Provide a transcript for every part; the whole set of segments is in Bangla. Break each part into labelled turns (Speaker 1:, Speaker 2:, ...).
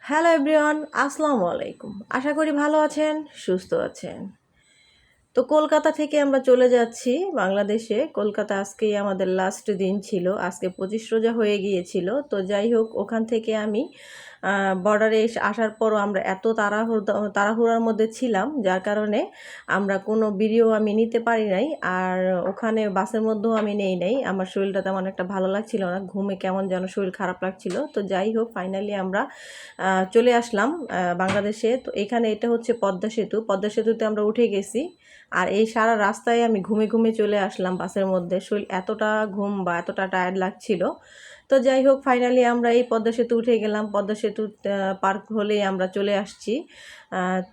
Speaker 1: হ্যালো এভরিওয়ান, আসসালামু আলাইকুম। আশা করি ভালো আছেন, সুস্থ আছেন। তো কলকাতা থেকে আমরা চলে যাচ্ছি বাংলাদেশে। কলকাতা আজকেই আমাদের লাস্ট দিন ছিল। আজকে 25 রোজা হয়ে গিয়েছিল। তো যাই হোক, ওখান থেকে আমি বর্ডারে আসার পরও আমরা এত তাড়াহুড়ার মধ্যে ছিলাম, যার কারণে আমরা কোনো ভিডিও আমি নিতে পারি নাই। আর ওখানে বাসের মধ্যেও আমি নেই নাই। আমার শরীরটা তেমন একটা ভালো লাগছিল না, ঘুমে কেমন যেন শরীর খারাপ লাগছিল। তো যাই হোক, ফাইনালি আমরা চলে আসলাম বাংলাদেশে। তো এখানে এটা হচ্ছে পদ্মা সেতু। পদ্মা সেতুতে আমরা উঠে গেছি। আর এই সারা রাস্তায় আমি ঘুমে ঘুমে চলে আসলাম বাসের মধ্যে। শরীর এতটা ঘুম বা এতটা টায়ার্ড লাগছিল। তো যাই হোক, ফাইনালি আমরা এই পদ্মা সেতু উঠে গেলাম। পদ্মা সেতু পার হলেই আমরা চলে আসছি।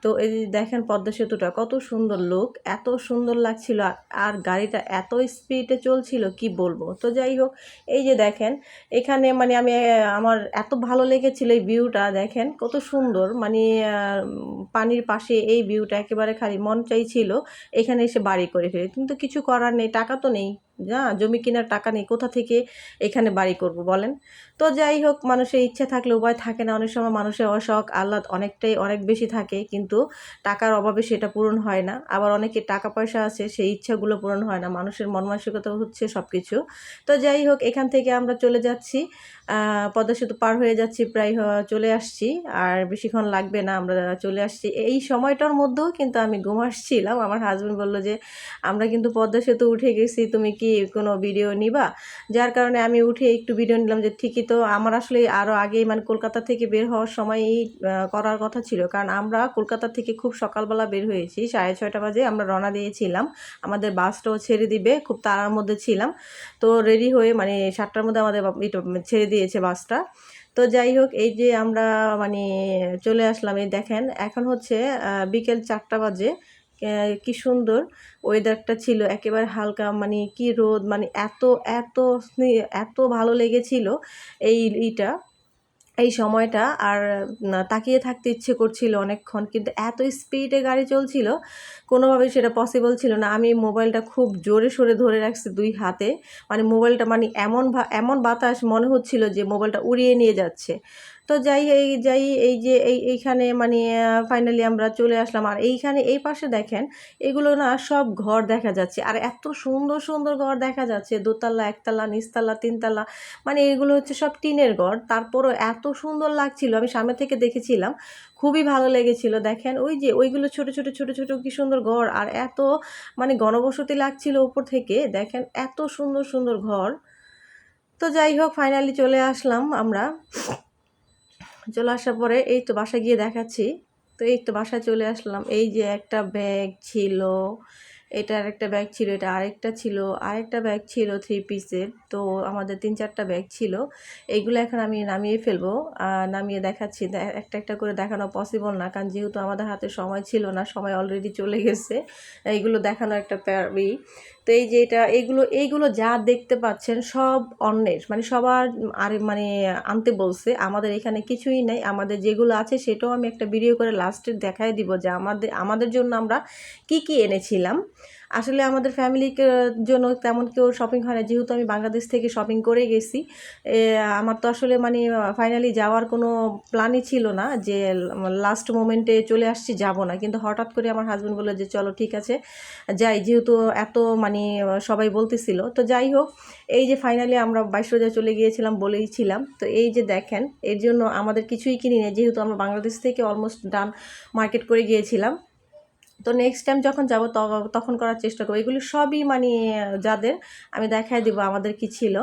Speaker 1: তো এই যে দেখেন পদ্মা সেতুটা কত সুন্দর, লোক এত সুন্দর লাগছিল। আর গাড়িটা এত স্পিডে চলছিল কি বলবো। তো যাই হোক, এই যে দেখেন এখানে মানে আমার এত ভালো লেগেছিল এই ভিউটা। দেখেন কত সুন্দর, মানে পানির পাশে এই ভিউটা একেবারে, খালি মন চাইছিল এখানে এসে বাড়ি করে ফেলে, কিন্তু কিছু করার নেই, টাকা তো নেই, না জমি কেনার টাকা নেই, কোথা থেকে এখানে বাড়ি করব বলেন। তো যাই হোক, মানুষের ইচ্ছা থাকলে উপায় থাকে না। অনেক সময় মানুষের শখ আহ্লাদ অনেক বেশি থাকে, কিন্তু টাকার অভাবে সেটা পূরণ হয় না। আবার অনেকের টাকা পয়সা আছে, সেই ইচ্ছাগুলো পূরণ হয় না। মানুষের মন মানসিকতা হচ্ছে সব কিছু। তো যাই হোক, এখান থেকে আমরা চলে যাচ্ছি, পদ্মা সেতু পার হয়ে যাচ্ছি, প্রায় চলে আসছি। আর বেশিক্ষণ লাগবে না, আমরা চলে আসছি। এই সময়টার মধ্যেও কিন্তু আমি ঘুম আসছিলাম। আমার হাজব্যান্ড বলল যে আমরা কিন্তু পদ্মা সেতু উঠে গেছি, তুমি কি কোনো ভিডিও নিবা? যার কারণে আমি উঠে একটু ভিডিও নিলাম। যে ঠিকই তো, আমার আসলে আরও আগেই মানে কলকাতা থেকে বের হওয়ার সময়ই করার কথা ছিল, কারণ আমরা কলকাতা থেকে খুব সকালবেলা বের হয়েছি, 6:30 বাজে আমরা রওনা দিয়েছিলাম। আমাদের বাসটাও ছেড়ে দিবে, খুব তাড়ার মধ্যে ছিলাম। তো রেডি হয়ে মানে 7টার মধ্যে আমাদের এটা ছেড়ে দিয়েছে বাসটা। তো যাই হোক, এই যে আমরা মানে চলে আসলাম। এই দেখেন এখন হচ্ছে বিকেল 4টা বাজে। কি সুন্দর ওয়েদারটা ছিল, একেবারে হালকা, মানে কি রোদ, মানে এত এত এত ভালো লেগেছিল এই ইটা এই সময়টা। আর তাকিয়ে থাকতে ইচ্ছে করছিল অনেকক্ষণ, কিন্তু এত স্পিডে গাড়ি চলছিল, কোনোভাবেই সেটা পসিবল ছিল না। আমি মোবাইলটা খুব জোরে সোরে ধরে রাখছি 2 হাতে। মানে মোবাইলটা মানে এমন বাতাস, মনে হচ্ছিল যে মোবাইলটা উড়িয়ে নিয়ে যাচ্ছে। তো এই যে এইখানে মানে ফাইনালি আমরা চলে আসলাম। আর এইখানে এই পাশে দেখেন, এগুলো না সব ঘর দেখা যাচ্ছে। আর এত সুন্দর সুন্দর ঘর দেখা যাচ্ছে, দোতলা, একতলা, নিচতলা, তিনতলা, মানে এগুলো হচ্ছে সব টিনের ঘর। তারপরও এত সুন্দর লাগছিল, আমি সামনে থেকে দেখেছিলাম, খুবই ভালো লেগেছিল। দেখেন ওই যে ওইগুলো ছোট ছোট ছোট ছোট কি সুন্দর ঘর, আর এত মানে ঘনবসতি লাগছিল উপর থেকে। দেখেন এত সুন্দর সুন্দর ঘর। তো যাই হোক, ফাইনালি চলে আসলাম আমরা। চলে আসার পরে এই তো বাসায় গিয়ে দেখাচ্ছি। তো এই তো বাসায় চলে আসলাম। এই যে একটা ব্যাগ ছিল, এটা আরেকটা ব্যাগ ছিল, এটা আরেকটা ছিল, আরেকটা ব্যাগ ছিল 3 পিসের। তো আমাদের 3-4টা ব্যাগ ছিল। এইগুলো এখন আমি নামিয়ে ফেলবো। নামিয়ে দেখাচ্ছি। একটা একটা করে দেখানো পসিবল না, কারণ যেহেতু আমাদের হাতে সময় ছিল না, সময় অলরেডি চলে গেছে। এইগুলো দেখানো একটা তো এই যে এইগুলো যা দেখতে পাচ্ছেন সব অন্যের, মানে সবার আর মানে আনতে বলছে। আমাদের এখানে কিছুই নেই। আমাদের যেগুলো আছে সেটাও আমি একটা ভিডিও করে লাস্টে দেখায় দিব যে আমাদের জন্য আমরা কি কি এনেছিলাম। আসলে আমাদের ফ্যামিলির জন্য তেমন কেউ শপিং হয় না, যেহেতু আমি বাংলাদেশ থেকে শপিং করে গেছি। আমার তো আসলে মানে ফাইনালি যাওয়ার কোনো প্ল্যানই ছিল না, যে লাস্ট মোমেন্টে চলে আসছি যাব না, কিন্তু হঠাৎ করে আমার হাজব্যান্ড বললো যে চলো ঠিক আছে যাই, যেহেতু এত মানে সবাই বলতেছিল। তো যাই হোক, এই যে ফাইনালি আমরা 22 রোজা চলে গিয়েছিলাম বলেইছিলাম। তো এই যে দেখেন, এর জন্য আমাদের কিছুই কিনি না, যেহেতু আমরা বাংলাদেশ থেকে অলমোস্ট ডান মার্কেট করে গিয়েছিলাম। তো নেক্সট টাইম যখন যাব তখন করার চেষ্টা করবো। এগুলি সবই মানে যাদের আমি দেখায় দিব আমাদের কি ছিল।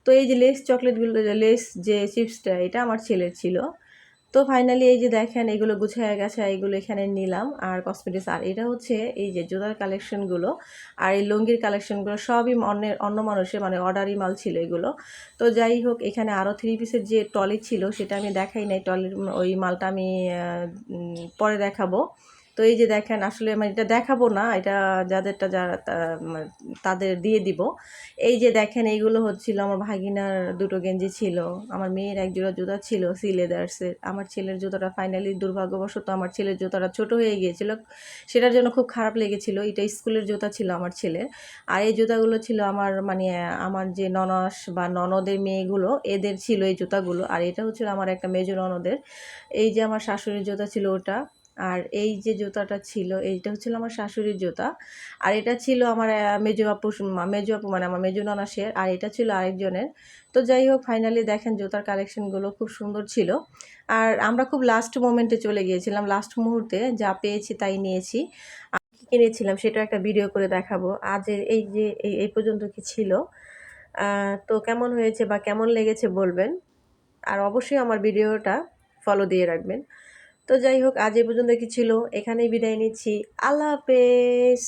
Speaker 1: তো এই যে লেস চকলেটগুলো, লেস যে চিপসটা, এটা আমার ছেলের ছিল। তো ফাইনালি এই যে দেখেন, এগুলো গুছায় গেছে, এগুলো এখানে নিলাম। আর কসমেটিক্স, আর এটা হচ্ছে এই যে জুতার কালেকশনগুলো আর এই লুঙ্গির কালেকশনগুলো সবই অন্য মানুষের মানে অর্ডারি মাল ছিল এগুলো। তো যাই হোক, এখানে আরও 3 পিসের যে টলি ছিল সেটা আমি দেখাই নাই। টলির ওই মালটা আমি পরে দেখাবো। তো এই যে দেখেন আসলে মানে এটা দেখাবো না, এটা যাদেরটা যারা মানে তাদের দিয়ে দিব। এই যে দেখেন এইগুলো হচ্ছিল আমার ভাগিনার দুটো গেঞ্জি ছিল, আমার মেয়ের এক জোড়া জুতা ছিল সি লেদার্সের। আমার ছেলের জুতাটা ফাইনালি দুর্ভাগ্যবশত আমার ছেলের জুতাটা ছোট হয়ে গিয়েছিল, সেটার জন্য খুব খারাপ লেগেছিল। এটা স্কুলের জুতা ছিল আমার ছেলের। আর এই জুতাগুলো ছিল আমার মানে আমার যে ননস বা ননদের মেয়েগুলো এদের ছিল এই জুতাগুলো। আর এটা হচ্ছিল আমার একটা মেজো ননদের। এই যে আমার শাশুড়ির জুতা ছিল ওটা। আর এই যে জুতাটা ছিল এইটা হচ্ছিল আমার শাশুড়ির জুতা। আর এটা ছিল আমার মেজো আপু মানে আমার মেজো ননাসের। আর এটা ছিল আরেকজনের। তো যাই হোক ফাইনালি দেখেন জুতার কালেকশনগুলো খুব সুন্দর ছিল। আর আমরা খুব লাস্ট মোমেন্টে চলে গিয়েছিলাম, লাস্ট মুহূর্তে যা পেয়েছি তাই নিয়েছি। কি কিনেছিলাম সেটাও একটা ভিডিও করে দেখাবো। আজ এই যে এই পর্যন্ত কি ছিল। তো কেমন হয়েছে বা কেমন লেগেছে বলবেন। আর অবশ্যই আমার ভিডিওটা ফলো দিয়ে রাখবেন। তো যাই হোক আজ এই পর্যন্ত কি ছিল, এখানেই বিদায় নিচ্ছি। আল্লাহ হাফেজ।